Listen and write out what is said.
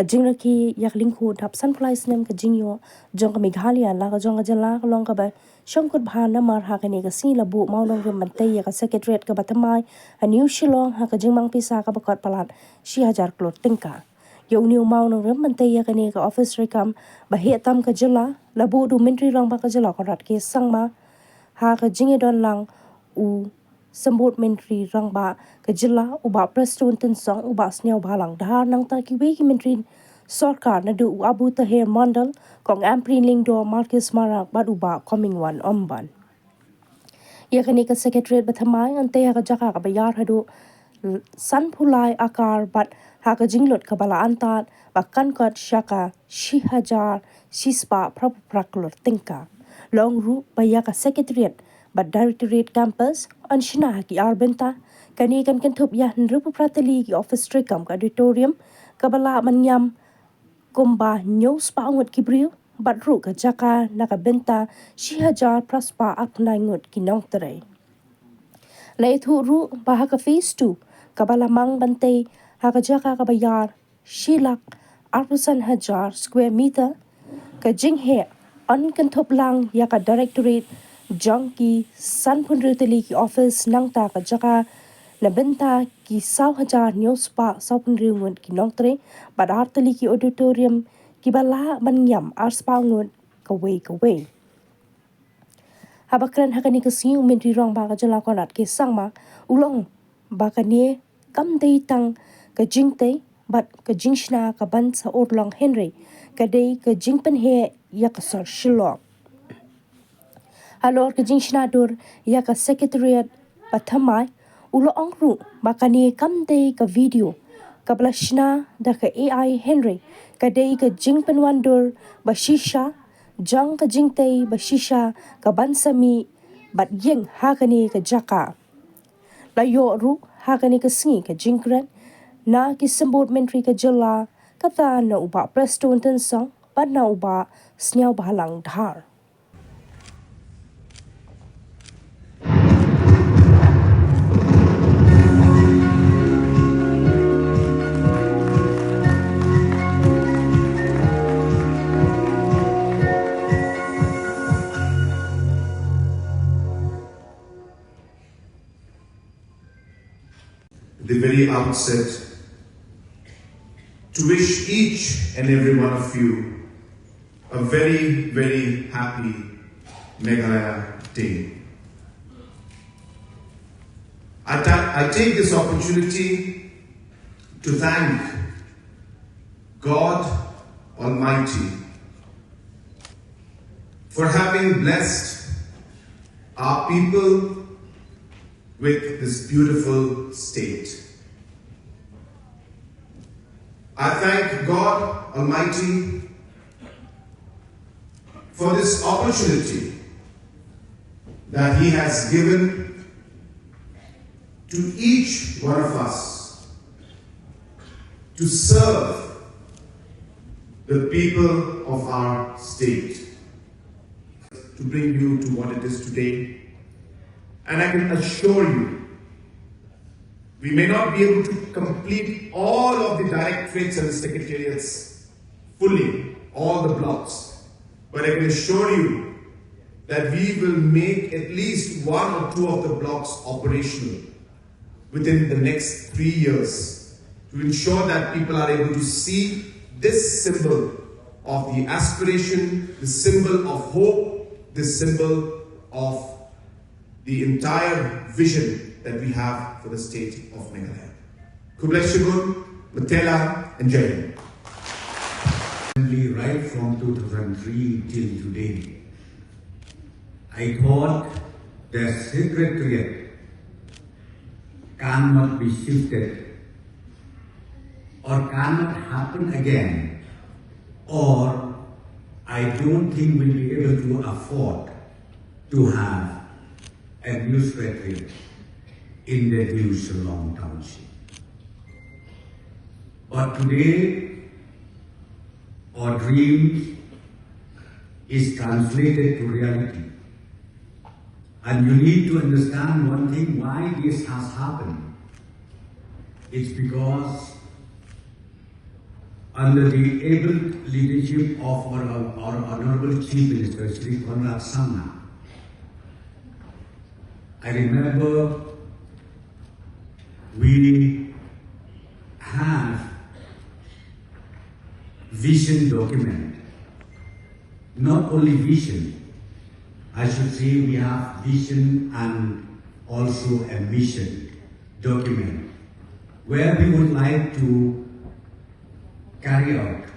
ka jingraki yak lingku dap sunflies nem ka jingyo jong ka Meghalaya la ka jong ka Jylla ka long ka ba shongkut bha namar ha ka ni ka si la Buh Mawnongrim man Tei ka Secretariat ka batamai a new Shillong ha ka jingmang pisa ka bakot Palat 1000 Klur tingka yo new Mawnongrim man Tei ka ni ka office rekam ba he tam ka Jylla la bu du mentri rong ba ka Jylla ko rat ke sangma ha ka jinge don lang u sambut mentri rang ba ka Jylla uba prestun tin song uba snew balang dhar nang ta ki we ki mentri sarkar na du abu ta her mandal kong amprin ling do marcus marak ba uba coming one omban yakani ka secretariat bathamai ante ha ka jaka ka bayar hadu san phulai akar bat ha ka jinglot ka bala antat ba kankot shaka 1000 sispa praklor tingka long ru ba ka secretariat but directorate campus an shina ki arbenta kani kan thup ya nrupu pratali ki office rekam ka auditorium kabala manyam kumba news pa ngot ki briu but ru ka jaka nakabenta 1000 praspa akna ngot ki nongtere lai thu ru ba ka phase 2 kabala mang bante ha ka jaka ka bayar shilak 1000 square meter ka jinghe an kan thup lang ya ka directorate Junkie San Punrutali ki office nang ta ka jaka na benta ki 1000 news pa 1000 ngut ki nongtre badartali ki auditorium ki bala banyam ars pangut ka we habakran hakani ka siu mentri rong ba ka Jylla konat ke sangma ulong ba ka ne kam dei tang ka jingte bat ka jingshna ka ban sa orlong Henry ka dei ka jingpen he ya ka sor Shillong Halor ke jingshna dur ya ka secretariat pathamai ulo ongru bakani kamde ka video ka blashna da ka AI Henry ka dei ka jingpen wandur bashisha jang ka jingte bashisha ka bansami bat yeng hakani ka jaka la yo ru hakani ka Sngi ka jingkran na ki sambut mentri ka Jylla kata na uba preston ten song pat na uba snew balang dhar At the very outset, to wish each and every one of you a very, very happy Meghalaya Day. I take this opportunity to thank God Almighty for having blessed our people with this beautiful state. I thank God Almighty for this opportunity that He has given to each one of us to serve the people of our state, to bring you to what it is today. And I can assure you, we may not be able to complete all of the directorates and the secretariats fully, all the blocks, but I can assure you that we will make at least 1 or 2 of the blocks operational within the next 3 years to ensure that people are able to see this symbol of the aspiration, the symbol of hope, the symbol of the entire vision that we have for the state of Meghalaya. Kubleshagun, Matela, and Jylla. Right from 2003 till today, I thought the Secretariat cannot be shifted or cannot happen again, or I don't think we'll be able to afford to have a new secretariat in the new Shillong township. But today, our dream is translated to reality. And you need to understand one thing, why this has happened. It's because under the able leadership of our Honorable Chief Minister, Shri Palat, I remember we have vision document. Not only vision, I should say we have vision and also a mission document where we would like to carry out